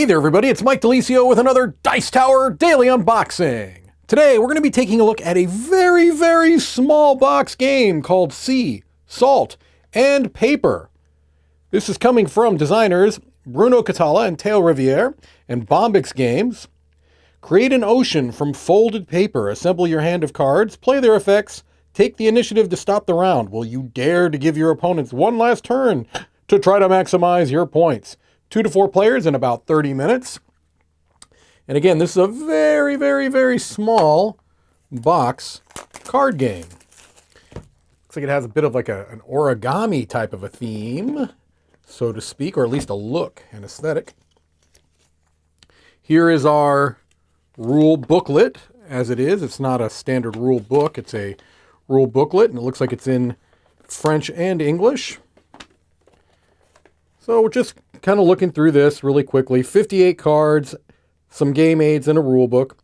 Hey there everybody, it's Mike DeLisio with another Dice Tower Daily Unboxing. Today we're going to be taking a look at a very small box game called Sea, Salt, and Paper. This is coming from designers Bruno Catala and Théo Rivière and Bombix Games. Create an ocean from folded paper, assemble your hand of cards, play their effects, take the initiative to stop the round. Will you dare to give your opponents one last turn to try to maximize your points? 2 to 4 players in about 30 minutes. And again, this is a very small box card game. Looks like it has a bit of like an origami type of a theme, so to speak, or at least a look and aesthetic. Here is our rule booklet as it is. It's not a standard rule book, it's a rule booklet, and it looks like it's in French and English. So we're just kind of looking through this really quickly. 58 cards, some game aids, and a rule book.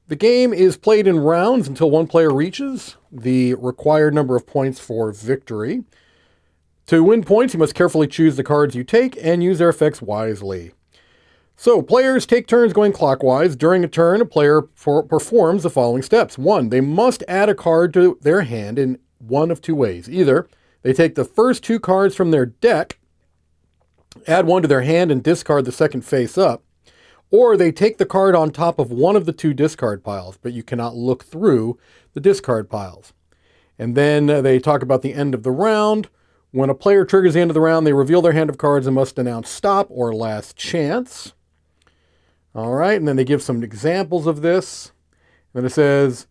The game is played in rounds until one player reaches the required number of points for victory. To win points, you must carefully choose the cards you take and use their effects wisely. So, players take turns going clockwise. During a turn, a player performs the following steps. 1. They must add a card to their hand in one of 2 ways. Either they take the first 2 cards from their deck, add one to their hand and discard the second face up, or they take the card on top of one of the 2 discard piles, but you cannot look through the discard piles. And then they talk about the end of the round. When a player triggers the end of the round, they reveal their hand of cards and must announce stop or last chance. All right, and then they give some examples of this. And it says,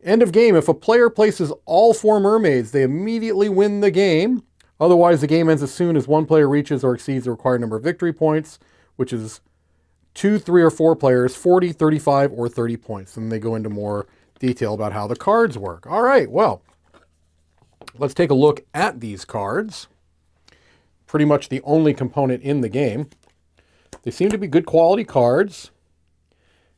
end of game. If a player places all 4 mermaids, they immediately win the game. Otherwise, the game ends as soon as one player reaches or exceeds the required number of victory points, which is 2, 3, or 4 players, 40, 35, or 30 points. And they go into more detail about how the cards work. All right, well, let's take a look at these cards. Pretty much the only component in the game. They seem to be good quality cards.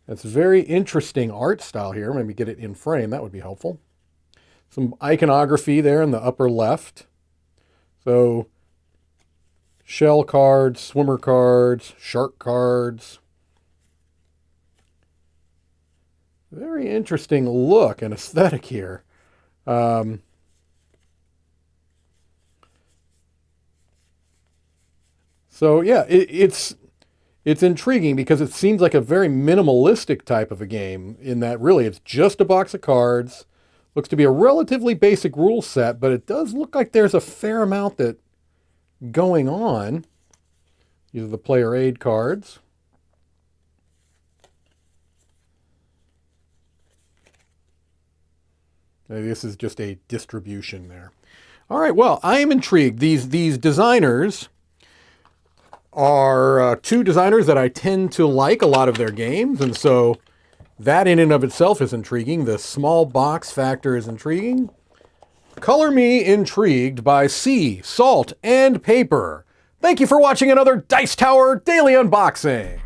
That's very interesting art style here. Maybe get it in frame, that would be helpful. Some iconography there in the upper left. So, shell cards, swimmer cards, shark cards. Very interesting look and aesthetic here. So yeah, it's intriguing because it seems like a very minimalistic type of a game in that really it's just a box of cards. Looks to be a relatively basic rule set, but it does look like there's a fair amount that going on. These are the player aid cards. Maybe this is just a distribution there. All right, well, I am intrigued. These designers are 2 designers that I tend to like a lot of their games, and so that in and of itself is intriguing. The small box factor is intriguing. Color me intrigued by Sea, Salt, and Paper. Thank you for watching another Dice Tower Daily Unboxing.